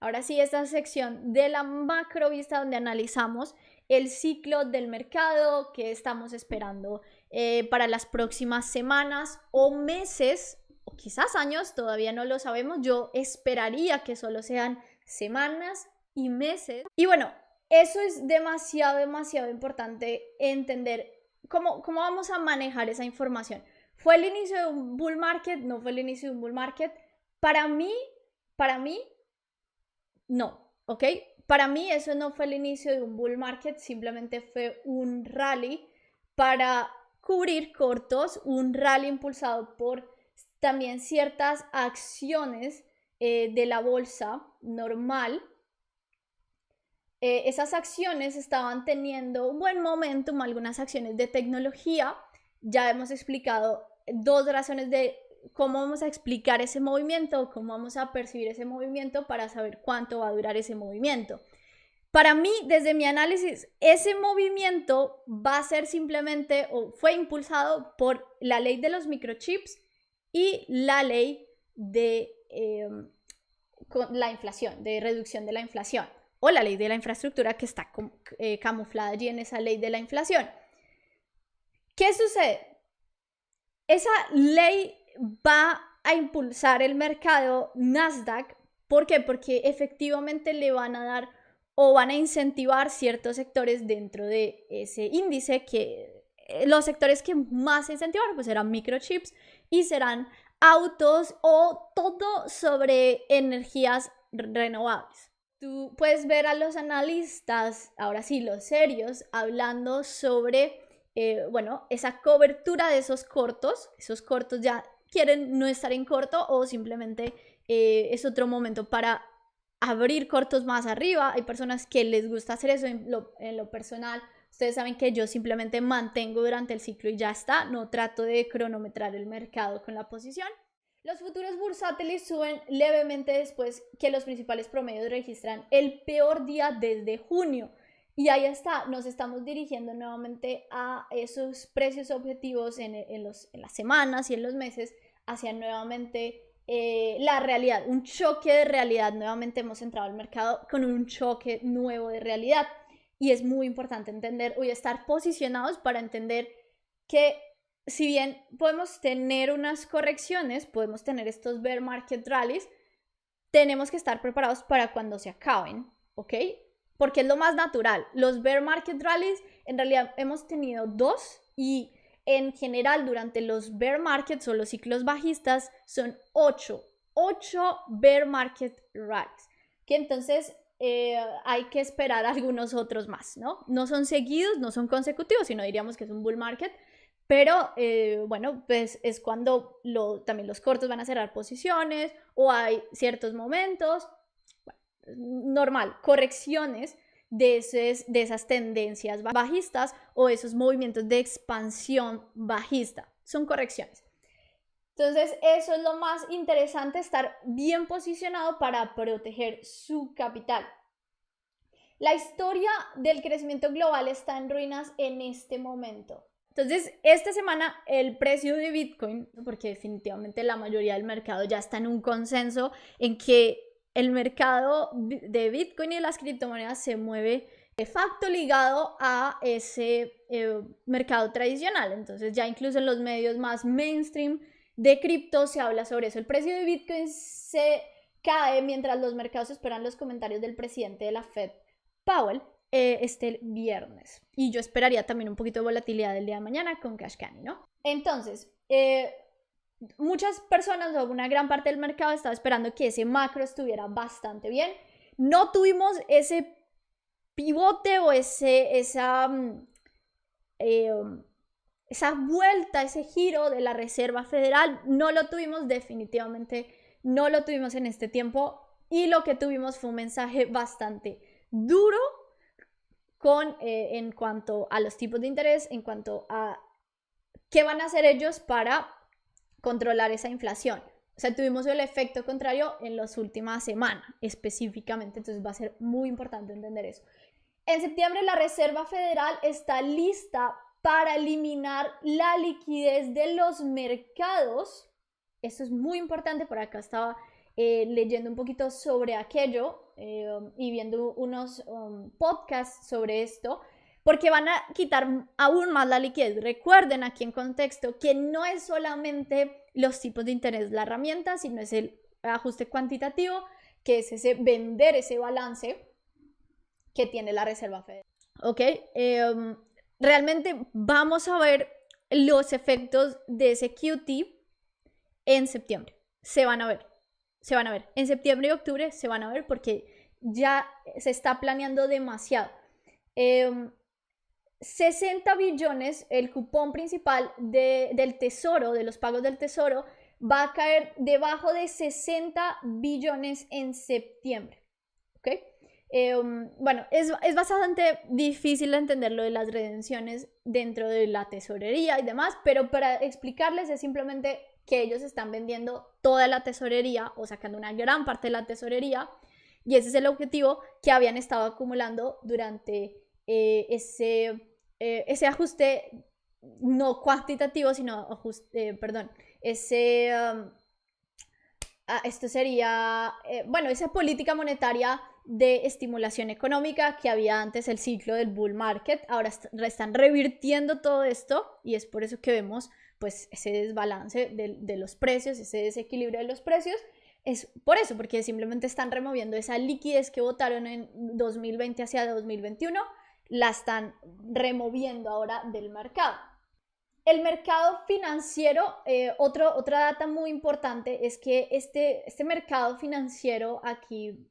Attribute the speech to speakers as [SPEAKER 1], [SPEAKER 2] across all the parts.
[SPEAKER 1] ahora sí, esta sección de la macrovista donde analizamos el ciclo del mercado que estamos esperando para las próximas semanas o meses, o quizás años, todavía no lo sabemos. Yo esperaría que solo sean semanas y meses. Y bueno, eso es demasiado importante entender cómo vamos a manejar esa información. ¿Fue el inicio de un bull market? ¿No fue el inicio de un bull market? Para mí, no, ¿ok? Para mí eso no fue el inicio de un bull market, simplemente fue un rally para cubrir cortos, un rally impulsado por también ciertas acciones de la bolsa normal. Esas acciones estaban teniendo un buen momentum, algunas acciones de tecnología. Ya hemos explicado dos razones de cómo vamos a explicar ese movimiento, cómo vamos a percibir ese movimiento para saber cuánto va a durar ese movimiento. Para mí, desde mi análisis, ese movimiento va a ser simplemente, o fue impulsado por la ley de los microchips y la ley de la inflación, de reducción de la inflación, o la ley de la infraestructura que está camuflada allí en esa ley de la inflación. ¿Qué sucede? Esa ley va a impulsar el mercado Nasdaq. ¿Por qué? Porque efectivamente le van a dar o van a incentivar ciertos sectores dentro de ese índice, que los sectores que más se incentivaron pues serán microchips y serán autos o todo sobre energías renovables. Tú puedes ver a los analistas, ahora sí, los serios, hablando sobre bueno, esa cobertura de esos cortos ya quieren no estar en corto o simplemente es otro momento para abrir cortos más arriba. Hay personas que les gusta hacer eso en lo personal. Ustedes saben que yo simplemente mantengo durante el ciclo y ya está, no trato de cronometrar el mercado con la posición. Los futuros bursátiles suben levemente después que los principales promedios registran el peor día desde junio. Y ahí está, nos estamos dirigiendo nuevamente a esos precios objetivos en las semanas y en los meses, hacia nuevamente la realidad, un choque de realidad. Nuevamente hemos entrado al mercado con un choque nuevo de realidad. Y es muy importante entender y estar posicionados para entender que si bien podemos tener unas correcciones, podemos tener estos bear market rallies, tenemos que estar preparados para cuando se acaben, ¿ok? Porque es lo más natural. Los bear market rallies, en realidad hemos tenido dos, y en general durante los bear markets o los ciclos bajistas son 8 bear market rallies, que entonces hay que esperar algunos otros más, ¿no? No son seguidos, no son consecutivos, sino diríamos que es un bull market. Pero bueno, pues es cuando también los cortos van a cerrar posiciones o hay ciertos momentos, bueno, normal, correcciones de esas tendencias bajistas o esos movimientos de expansión bajista. Son correcciones. Entonces, eso es lo más interesante, estar bien posicionado para proteger su capital. La historia del crecimiento global está en ruinas en este momento. Entonces, esta semana el precio de Bitcoin, porque definitivamente la mayoría del mercado ya está en un consenso en que el mercado de Bitcoin y de las criptomonedas se mueve de facto ligado a ese mercado tradicional. Entonces, ya incluso en los medios más mainstream de cripto se habla sobre eso. El precio de Bitcoin se cae mientras los mercados esperan los comentarios del presidente de la Fed, Powell, este viernes. Y yo esperaría también un poquito de volatilidad del día de mañana con Cash Candy, ¿no? Entonces, muchas personas o una gran parte del mercado estaba esperando que ese macro estuviera bastante bien. No tuvimos ese pivote o esa vuelta, ese giro de la Reserva Federal. No lo tuvimos, definitivamente no lo tuvimos en este tiempo, y lo que tuvimos fue un mensaje bastante duro en cuanto a los tipos de interés, en cuanto a qué van a hacer ellos para controlar esa inflación. O sea, tuvimos el efecto contrario en las últimas semanas específicamente, entonces va a ser muy importante entender eso. En septiembre la Reserva Federal está lista para eliminar la liquidez de los mercados. Esto es muy importante, por acá estaba leyendo un poquito sobre aquello y viendo unos podcasts sobre esto, porque van a quitar aún más la liquidez. Recuerden aquí en contexto que no es solamente los tipos de interés la herramienta, sino es el ajuste cuantitativo, que es ese vender ese balance que tiene la Reserva Federal. ¿Ok? Realmente vamos a ver los efectos de ese QT en septiembre. Se van a ver. En septiembre y octubre se van a ver porque ya se está planeando demasiado. 60 billones, el cupón principal del tesoro, de los pagos del tesoro, va a caer debajo de 60 billones en septiembre. ¿Ok? Bueno, es bastante difícil entender lo de las redenciones dentro de la tesorería y demás, pero para explicarles es simplemente que ellos están vendiendo toda la tesorería o sacando una gran parte de la tesorería, y ese es el objetivo que habían estado acumulando durante ese ajuste no cuantitativo, sino esto sería, bueno, esa política monetaria de estimulación económica que había antes el ciclo del bull market. Ahora están revirtiendo todo esto y es por eso que vemos pues ese desbalance de los precios, ese desequilibrio de los precios. Es por eso, porque simplemente están removiendo esa liquidez que botaron en 2020 hacia 2021, la están removiendo ahora del mercado. El mercado financiero, otra data muy importante es que este mercado financiero aquí,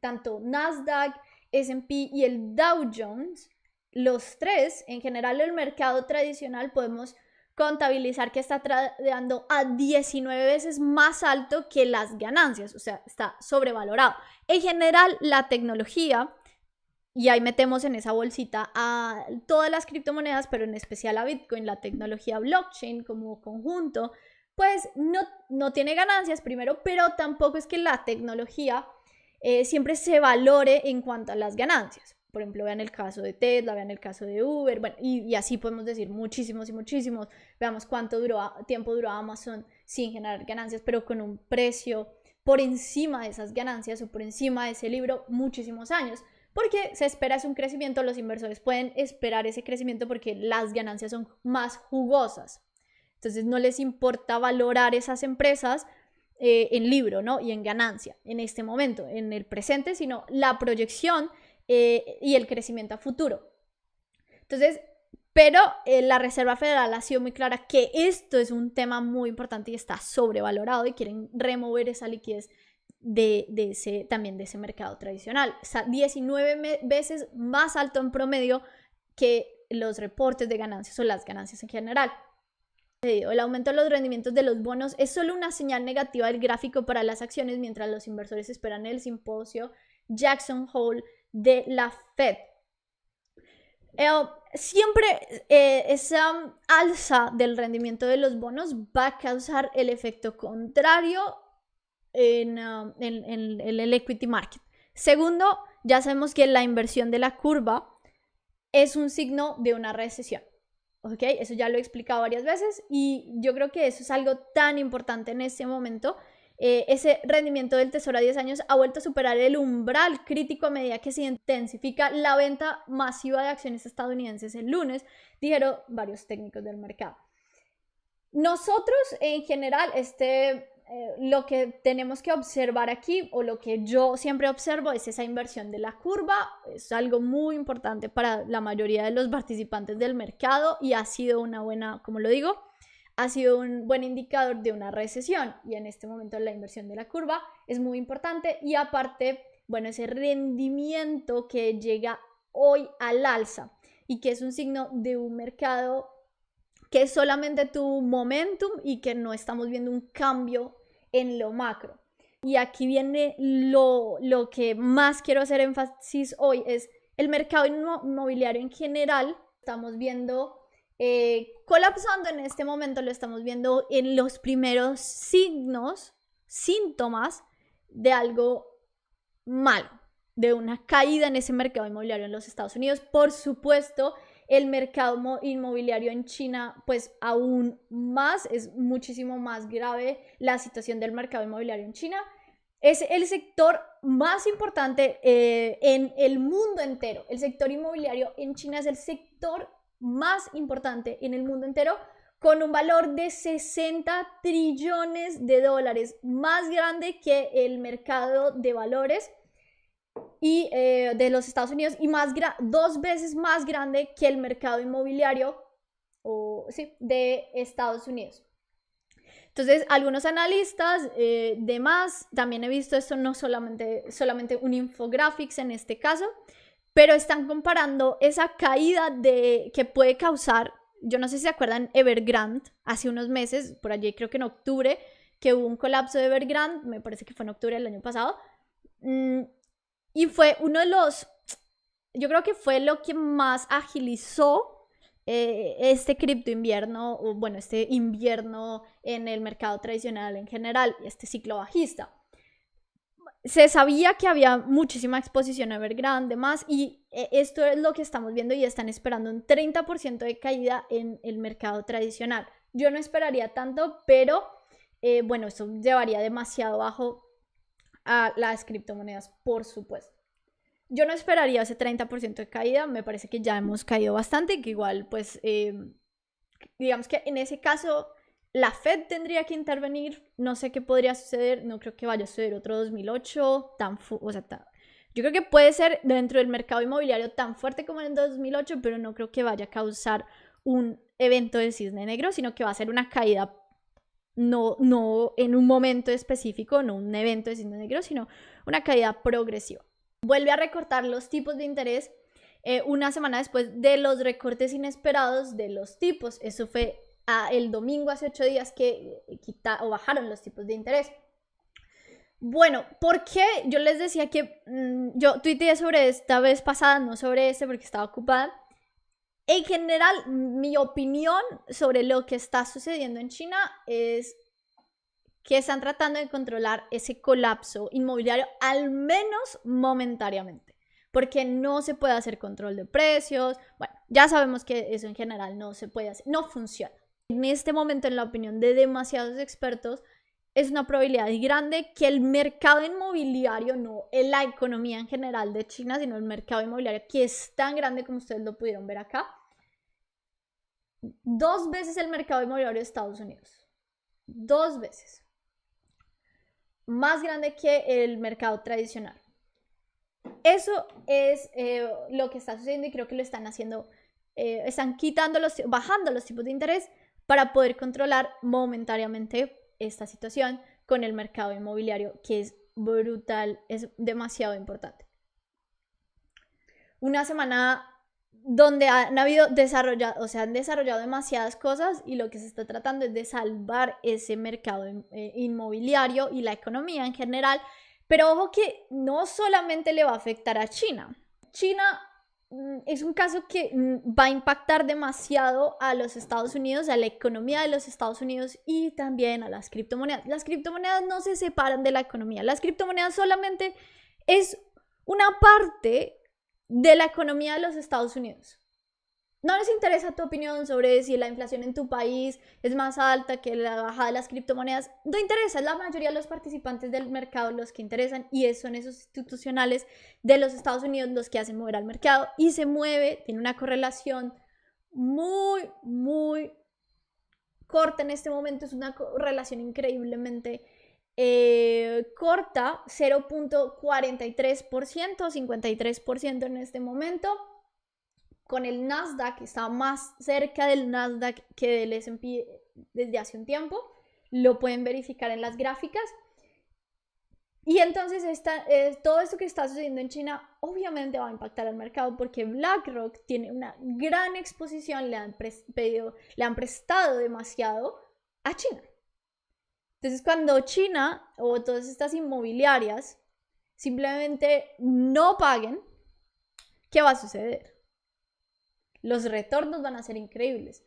[SPEAKER 1] tanto Nasdaq, S&P y el Dow Jones, los tres, en general el mercado tradicional podemos contabilizar que está tradeando a 19 veces más alto que las ganancias, o sea, está sobrevalorado. En general, la tecnología, y ahí metemos en esa bolsita a todas las criptomonedas, pero en especial a Bitcoin, la tecnología blockchain como conjunto, pues no tiene ganancias primero, pero tampoco es que la tecnología siempre se valore en cuanto a las ganancias. Por ejemplo, vean el caso de Tesla, vean el caso de Uber, bueno, y así podemos decir muchísimos y muchísimos. Veamos cuánto tiempo duró Amazon sin generar ganancias, pero con un precio por encima de esas ganancias o por encima de ese libro muchísimos años. Porque se espera es un crecimiento, los inversores pueden esperar ese crecimiento porque las ganancias son más jugosas. Entonces no les importa valorar esas empresas en libro, ¿no? Y en ganancia en este momento, en el presente, sino la proyección y el crecimiento a futuro. Entonces, pero la Reserva Federal ha sido muy clara que esto es un tema muy importante y está sobrevalorado y quieren remover esa liquidez también de ese mercado tradicional. Está 19 veces más alto en promedio que los reportes de ganancias o las ganancias en general. El aumento de los rendimientos de los bonos es solo una señal negativa del gráfico para las acciones mientras los inversores esperan el simposio Jackson Hole de la Fed. Siempre esa alza del rendimiento de los bonos va a causar el efecto contrario en el equity market. Segundo, ya sabemos que la inversión de la curva es un signo de una recesión. ¿Ok? Eso ya lo he explicado varias veces y yo creo que eso es algo tan importante en este momento. Ese rendimiento del tesoro a 10 años ha vuelto a superar el umbral crítico a medida que se intensifica la venta masiva de acciones estadounidenses el lunes, dijeron varios técnicos del mercado. Nosotros en general, lo que tenemos que observar aquí, o lo que yo siempre observo, es esa inversión de la curva. Es algo muy importante para la mayoría de los participantes del mercado y ha sido una buena, como lo digo, ha sido un buen indicador de una recesión, y en este momento la inversión de la curva es muy importante. Y aparte, bueno, ese rendimiento que llega hoy al alza y que es un signo de un mercado que es solamente tu momentum y que no estamos viendo un cambio en lo macro. Y aquí viene lo que más quiero hacer énfasis hoy, es el mercado inmobiliario en general. Estamos viendo colapsando en este momento, lo estamos viendo en los primeros síntomas de algo malo, de una caída en ese mercado inmobiliario en los Estados Unidos. Por supuesto, el mercado inmobiliario en China, pues aún más, es muchísimo más grave la situación del mercado inmobiliario en China. Es el sector más importante en el mundo entero. El sector inmobiliario en China es el sector más importante en el mundo entero, con un valor de 60 trillones de dólares, más grande que el mercado de valores y, de los Estados Unidos, y 2 veces más grande que el mercado inmobiliario de Estados Unidos. Entonces, algunos analistas, demás, también he visto esto, no solamente un infographics en este caso, pero están comparando esa caída que puede causar, yo no sé si se acuerdan, Evergrande, hace unos meses, por allí creo que en octubre, que hubo un colapso de Evergrande, me parece que fue en octubre del año pasado, y fue yo creo que fue lo que más agilizó este cripto invierno, o bueno, este invierno en el mercado tradicional en general, este ciclo bajista. Se sabía que había muchísima exposición a Evergrande más, y esto es lo que estamos viendo, y están esperando un 30% de caída en el mercado tradicional. Yo no esperaría tanto, pero bueno, esto llevaría demasiado bajo a las criptomonedas, por supuesto. Yo no esperaría ese 30% de caída, me parece que ya hemos caído bastante, que igual pues digamos que en ese caso la Fed tendría que intervenir, no sé qué podría suceder, no creo que vaya a suceder otro 2008, yo creo que puede ser dentro del mercado inmobiliario tan fuerte como en el 2008, pero no creo que vaya a causar un evento del cisne negro, sino que va a ser una caída, no en un momento específico, no un evento de cisne negro, sino una caída progresiva. Vuelve a recortar los tipos de interés una semana después de los recortes inesperados de los tipos. Eso fue el domingo, hace 8 días, que bajaron los tipos de interés. Bueno, ¿por qué? Yo les decía que yo tuiteé sobre esta vez pasada, no sobre este porque estaba ocupada. En general, mi opinión sobre lo que está sucediendo en China es que están tratando de controlar ese colapso inmobiliario, al menos momentáneamente, porque no se puede hacer control de precios. Bueno, ya sabemos que eso en general no se puede hacer, no funciona. En este momento, en la opinión de demasiados expertos, es una probabilidad grande que el mercado inmobiliario, no en la economía en general de China, sino el mercado inmobiliario, que es tan grande como ustedes lo pudieron ver acá, 2 veces el mercado inmobiliario de Estados Unidos. 2 veces. Más grande que el mercado tradicional. Eso es lo que está sucediendo, y creo que lo están haciendo, están bajando los tipos de interés para poder controlar momentáneamente esta situación con el mercado inmobiliario, que es brutal, es demasiado importante. Una semana donde han desarrollado demasiadas cosas, y lo que se está tratando es de salvar ese mercado inmobiliario y la economía en general. Pero ojo que no solamente le va a afectar a China. China es un caso que va a impactar demasiado a los Estados Unidos, a la economía de los Estados Unidos, y también a las criptomonedas. Las criptomonedas no se separan de la economía. Las criptomonedas solamente es una parte de la economía de los Estados Unidos. No les interesa tu opinión sobre si la inflación en tu país es más alta que la bajada de las criptomonedas. No interesa, es la mayoría de los participantes del mercado los que interesan, y son esos institucionales de los Estados Unidos los que hacen mover al mercado, y se mueve, tiene una correlación muy, muy corta en este momento, es una correlación increíblemente corta, 0.43%, 53% en este momento, con el Nasdaq, que está más cerca del Nasdaq que del S&P desde hace un tiempo. Lo pueden verificar en las gráficas. Y entonces todo esto que está sucediendo en China obviamente va a impactar al mercado, porque BlackRock tiene una gran exposición, le han prestado demasiado a China. Entonces, cuando China o todas estas inmobiliarias simplemente no paguen, ¿qué va a suceder? Los retornos van a ser increíbles.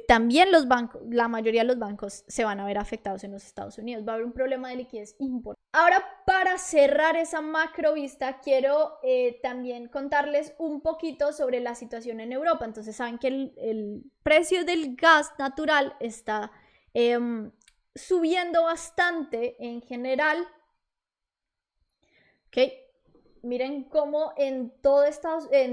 [SPEAKER 1] También los bancos, la mayoría de los bancos se van a ver afectados en los Estados Unidos. Va a haber un problema de liquidez importante. Ahora, para cerrar esa macro vista, quiero también contarles un poquito sobre la situación en Europa. Entonces, saben que el precio del gas natural está subiendo bastante en general, ¿ok? Miren cómo en toda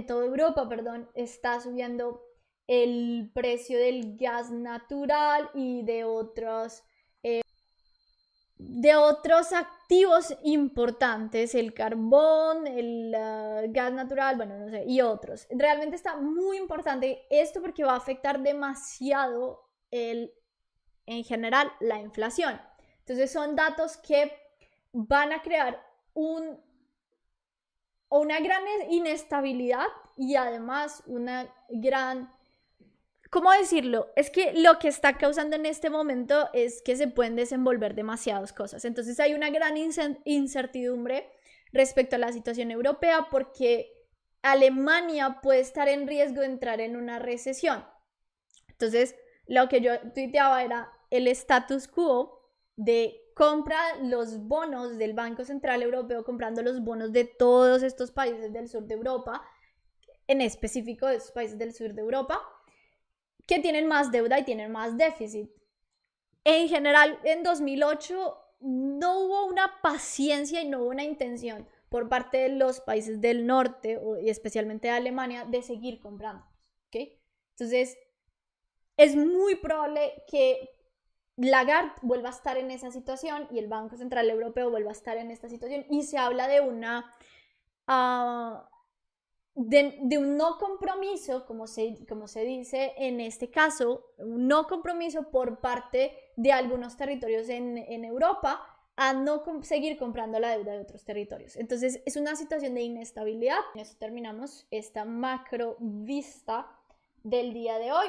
[SPEAKER 1] Europa, perdón, está subiendo el precio del gas natural y de otros activos importantes, el carbón, el gas natural, bueno, no sé, y otros. Realmente está muy importante esto porque va a afectar demasiado en general la inflación. Entonces son datos que van a crear una gran inestabilidad y además una gran... ¿Cómo decirlo? Es que lo que está causando en este momento es que se pueden desenvolver demasiadas cosas. Entonces hay una gran incertidumbre respecto a la situación europea porque Alemania puede estar en riesgo de entrar en una recesión. Entonces, lo que yo tuiteaba era el status quo de compra los bonos del Banco Central Europeo, comprando los bonos de todos estos países del sur de Europa, en específico de estos países del sur de Europa, que tienen más deuda y tienen más déficit. En general, en 2008 no hubo una paciencia y no hubo una intención por parte de los países del norte, y especialmente de Alemania, de seguir comprando. ¿Okay? Entonces, es muy probable que Lagarde vuelva a estar en esa situación y el Banco Central Europeo vuelva a estar en esta situación y se habla de de un no compromiso, como se dice en este caso, un no compromiso por parte de algunos territorios en Europa a no seguir comprando la deuda de otros territorios. Entonces es una situación de inestabilidad. Con eso terminamos esta macro vista del día de hoy.